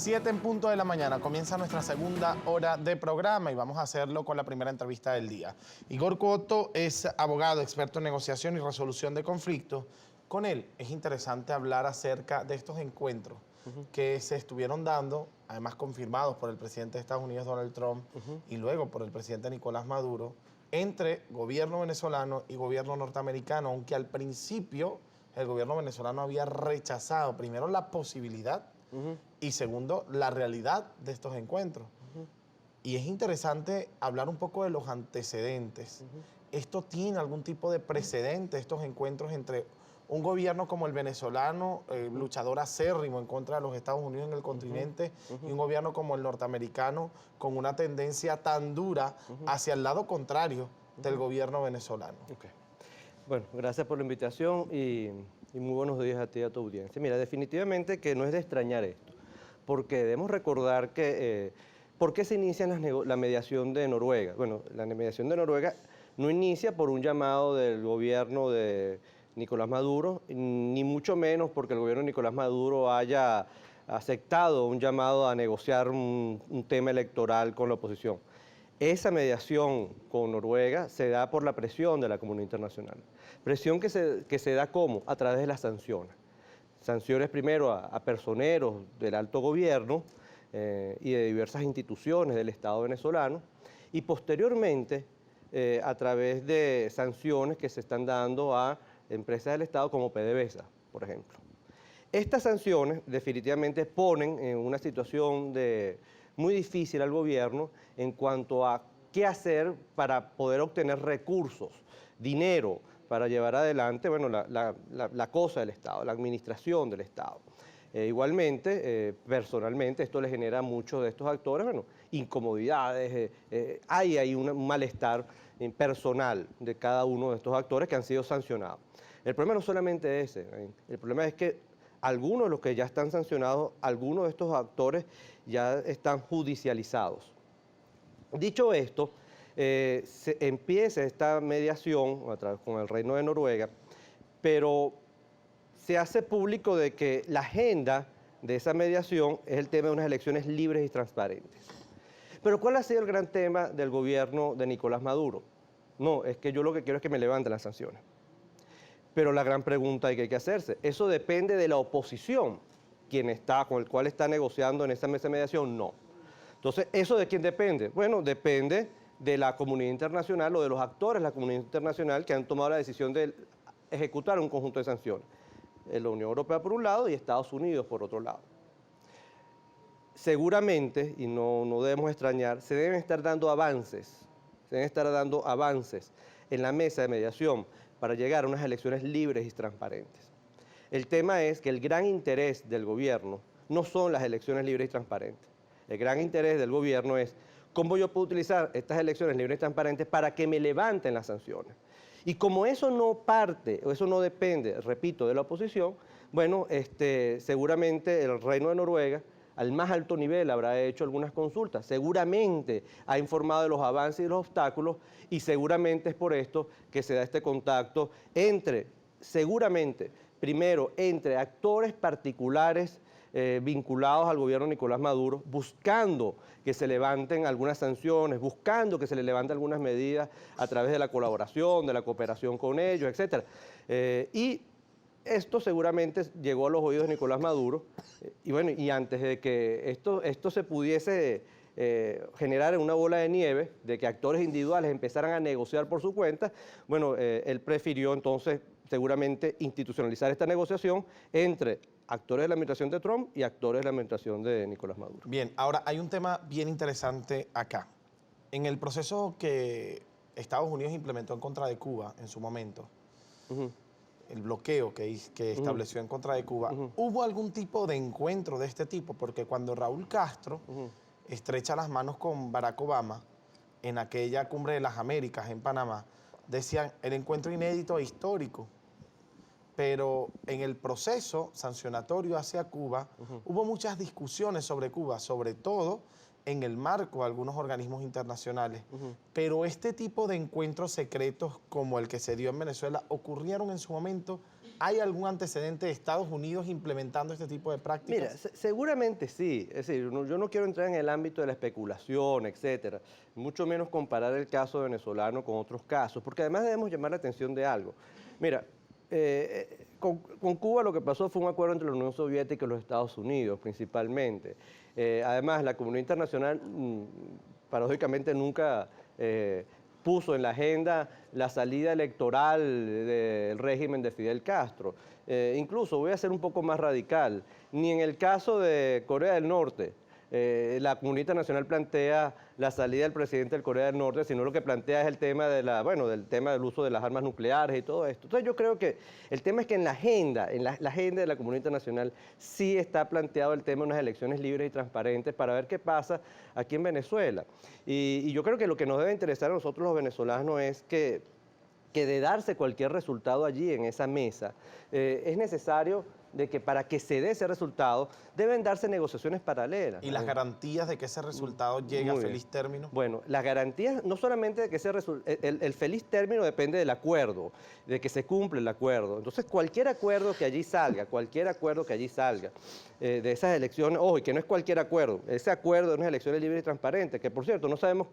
7 en punto de la mañana comienza nuestra segunda hora de programa y vamos a hacerlo con la primera entrevista del día. Igor Cotto es abogado, experto en negociación y resolución de conflictos. Con él es interesante hablar acerca de estos encuentros que se estuvieron dando, además confirmados por el presidente de Estados Unidos, Donald Trump, y luego por el presidente Nicolás Maduro, entre gobierno venezolano y gobierno norteamericano, aunque al principio el gobierno venezolano había rechazado primero la posibilidad y segundo, la realidad de estos encuentros. Y es interesante hablar un poco de los antecedentes. ¿Esto tiene algún tipo de precedente, estos encuentros entre un gobierno como el venezolano, luchador acérrimo en contra de los Estados Unidos en el continente, y un gobierno como el norteamericano con una tendencia tan dura hacia el lado contrario del gobierno venezolano? Okay. Bueno, gracias por la invitación y muy buenos días a ti y a tu audiencia. Mira, definitivamente que no es de extrañar esto, porque debemos recordar que ¿por qué se inicia la mediación de Noruega? Bueno, la mediación de Noruega no inicia por un llamado del gobierno de Nicolás Maduro, ni mucho menos porque el gobierno de Nicolás Maduro haya aceptado un llamado a negociar un tema electoral con la oposición. Esa mediación con Noruega se da por la presión de la comunidad internacional. Presión que se da ¿cómo? A través de las sanciones. Sanciones primero a personeros del alto gobierno y de diversas instituciones del Estado venezolano, y posteriormente a través de sanciones que se están dando a empresas del Estado como PDVSA, por ejemplo. Estas sanciones definitivamente ponen en una situación muy difícil al gobierno en cuanto a qué hacer para poder obtener recursos, dinero, para llevar adelante bueno, la cosa del Estado, la administración del Estado. Igualmente, personalmente, esto le genera a muchos de estos actores bueno, incomodidades, hay un malestar personal de cada uno de estos actores que han sido sancionados. El problema no solamente es ese, el problema es que algunos de los que ya están sancionados, algunos de estos actores ya están judicializados. Dicho esto, se empieza esta mediación con el Reino de Noruega, pero se hace público de que la agenda de esa mediación es el tema de unas elecciones libres y transparentes. Pero ¿cuál ha sido el gran tema del gobierno de Nicolás Maduro? No, es que yo lo que quiero es que me levanten las sanciones. Pero la gran pregunta que hay que hacerse, ¿eso depende de la oposición, con el cual está negociando en esa mesa de mediación? No. Entonces, ¿eso de quién depende? Bueno, depende de la comunidad internacional o de los actores de la comunidad internacional que han tomado la decisión de ejecutar un conjunto de sanciones. La Unión Europea por un lado y Estados Unidos por otro lado. Seguramente, y no debemos extrañar, se deben estar dando avances en la mesa de mediación para llegar a unas elecciones libres y transparentes. El tema es que el gran interés del gobierno no son las elecciones libres y transparentes. El gran interés del gobierno es cómo yo puedo utilizar estas elecciones libres y transparentes para que me levanten las sanciones. Y como eso no parte, o eso no depende, repito, de la oposición, bueno, seguramente el Reino de Noruega, al más alto nivel, habrá hecho algunas consultas, seguramente ha informado de los avances y de los obstáculos, y seguramente es por esto que se da este contacto seguramente, primero, entre actores particulares vinculados al gobierno de Nicolás Maduro, buscando que se levanten algunas sanciones, buscando que se le levanten algunas medidas a través de la colaboración, de la cooperación con ellos, etc. Y esto seguramente llegó a los oídos de Nicolás Maduro, y bueno, y antes de que esto se pudiese generar una bola de nieve, de que actores individuales empezaran a negociar por su cuenta, bueno, él prefirió entonces seguramente institucionalizar esta negociación entre actores de la administración de Trump y actores de la administración de Nicolás Maduro. Bien, ahora hay un tema bien interesante acá. En el proceso que Estados Unidos implementó en contra de Cuba en su momento, el bloqueo que estableció en contra de Cuba, ¿hubo algún tipo de encuentro de este tipo? Porque cuando Raúl Castro estrecha las manos con Barack Obama en aquella cumbre de las Américas en Panamá, decían el encuentro inédito e histórico. Pero en el proceso sancionatorio hacia Cuba hubo muchas discusiones sobre Cuba, sobre todo en el marco de algunos organismos internacionales. Pero este tipo de encuentros secretos como el que se dio en Venezuela ocurrieron en su momento ¿Hay algún antecedente de Estados Unidos implementando este tipo de prácticas? Mira, seguramente sí. Es decir, yo no quiero entrar en el ámbito de la especulación, etcétera, mucho menos comparar el caso venezolano con otros casos, porque además debemos llamar la atención de algo. Mira, con Cuba lo que pasó fue un acuerdo entre la Unión Soviética y los Estados Unidos, principalmente. Además, la comunidad internacional, paradójicamente, nunca puso en la agenda la salida electoral del régimen de Fidel Castro. Incluso voy a ser un poco más radical. Ni en el caso de Corea del Norte, la comunidad internacional plantea la salida del presidente de Corea del Norte, sino lo que plantea es el tema del tema del uso de las armas nucleares y todo esto. Entonces yo creo que el tema es que en la agenda de la comunidad internacional sí está planteado el tema de unas elecciones libres y transparentes para ver qué pasa aquí en Venezuela. Y yo creo que lo que nos debe interesar a nosotros los venezolanos es que de darse cualquier resultado allí en esa mesa, es necesario de que para que se dé ese resultado deben darse negociaciones paralelas. ¿Y las garantías de que ese resultado llegue a feliz término? Bueno, las garantías no solamente de que el feliz término depende del acuerdo, de que se cumple el acuerdo. Entonces, cualquier acuerdo que allí salga, de esas elecciones, ojo, y que no es cualquier acuerdo, ese acuerdo de unas elecciones libres y transparentes, que por cierto, no sabemos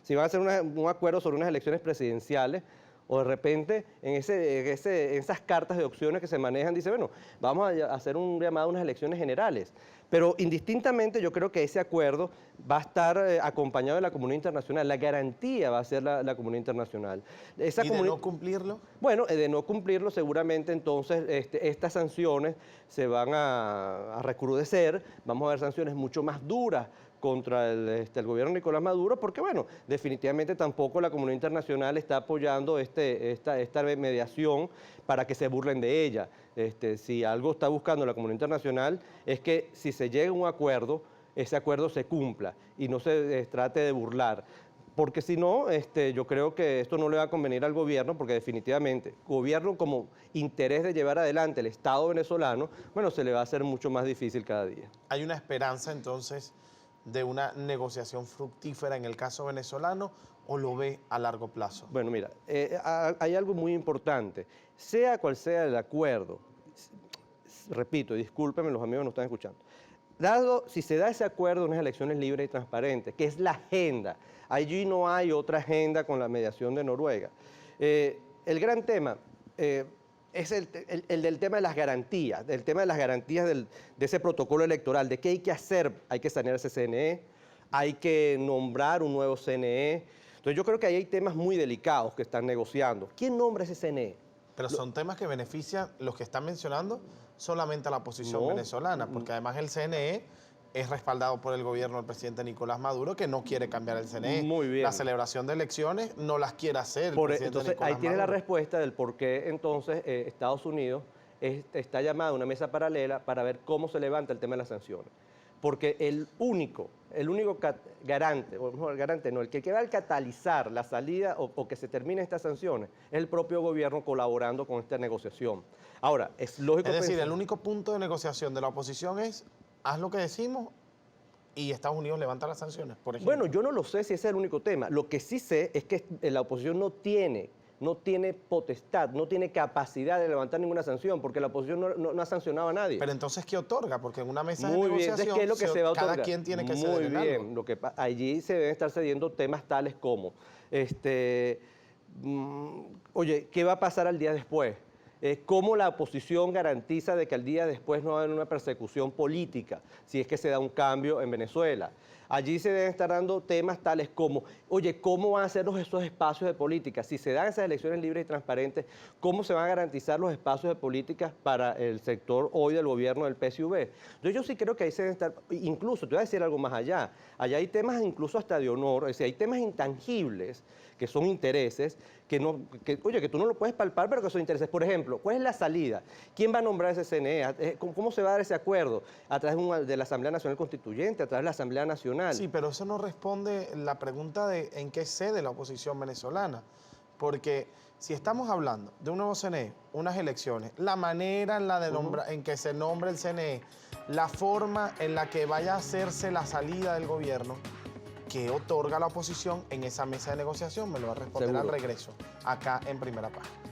si van a ser un acuerdo sobre unas elecciones presidenciales, o de repente en esas cartas de opciones que se manejan, dice, bueno, vamos a hacer un llamado a unas elecciones generales. Pero indistintamente yo creo que ese acuerdo va a estar acompañado de la comunidad internacional. La garantía va a ser la comunidad internacional. ¿Y de no cumplirlo? Bueno, de no cumplirlo seguramente entonces estas sanciones se van a recrudecer. Vamos a ver sanciones mucho más duras contra el gobierno de Nicolás Maduro, porque bueno, definitivamente tampoco la comunidad internacional está apoyando esta mediación para que se burlen de ella. Si algo está buscando la comunidad internacional es que si se llega a un acuerdo, ese acuerdo se cumpla y no se trate de burlar. Porque si no, yo creo que esto no le va a convenir al gobierno, porque definitivamente, gobierno como interés de llevar adelante el Estado venezolano, bueno, se le va a hacer mucho más difícil cada día. ¿Hay una esperanza entonces de una negociación fructífera en el caso venezolano o lo ve a largo plazo? Bueno, mira, hay algo muy importante. Sea cual sea el acuerdo, repito, discúlpenme, los amigos no están escuchando, si se da ese acuerdo de unas elecciones libres y transparentes, que es la agenda, allí no hay otra agenda con la mediación de Noruega. El gran tema es el del tema de las garantías, de ese protocolo electoral, de qué hay que hacer. Hay que sanear ese CNE, hay que nombrar un nuevo CNE. Entonces yo creo que ahí hay temas muy delicados que están negociando. ¿Quién nombra ese CNE? Pero son temas que benefician, los que están mencionando, solamente a la oposición venezolana, porque además el CNE es respaldado por el gobierno del presidente Nicolás Maduro, que no quiere cambiar el CNE. Muy bien. La celebración de elecciones no las quiere hacer el presidente Entonces, Nicolás ahí tiene Maduro. la respuesta del por qué entonces Estados Unidos está llamado a una mesa paralela para ver cómo se levanta el tema de las sanciones. Porque el único garante, o mejor, garante no, el que va a catalizar la salida o que se terminen estas sanciones es el propio gobierno colaborando con esta negociación. Ahora, es lógico... Es decir, el único punto de negociación de la oposición es haz lo que decimos y Estados Unidos levanta las sanciones, por ejemplo. Bueno, yo no lo sé si ese es el único tema. Lo que sí sé es que la oposición no tiene potestad, no tiene capacidad de levantar ninguna sanción, porque la oposición no ha sancionado a nadie. Pero entonces, ¿qué otorga? Porque en una mesa Muy de bien. negociación, ¿Qué es lo que se va a otorgar? cada quien tiene que ceder Muy en bien. algo. Allí se deben estar cediendo temas tales como, oye, ¿qué va a pasar al día después? ¿Cómo la oposición garantiza de que al día después no va a haber una persecución política si es que se da un cambio en Venezuela? Allí se deben estar dando temas tales como, oye, ¿cómo van a ser esos espacios de política? Si se dan esas elecciones libres y transparentes, ¿cómo se van a garantizar los espacios de política para el sector hoy del gobierno del PSUV? Entonces yo sí creo que ahí se deben estar, incluso, te voy a decir algo más allá, allá hay temas incluso hasta de honor, es decir, hay temas intangibles que son intereses, que tú no lo puedes palpar, pero que son intereses. Por ejemplo, ¿cuál es la salida? ¿Quién va a nombrar ese CNE? ¿Cómo se va a dar ese acuerdo? ¿A través de la Asamblea Nacional Constituyente? ¿A través de la Asamblea Nacional? Sí, pero eso no responde la pregunta de en qué sede la oposición venezolana. Porque si estamos hablando de un nuevo CNE, unas elecciones, la manera en que se nombre el CNE, la forma en la que vaya a hacerse la salida del gobierno, ¿qué otorga la oposición en esa mesa de negociación? Me lo va a responder al regreso, acá en Primera Página.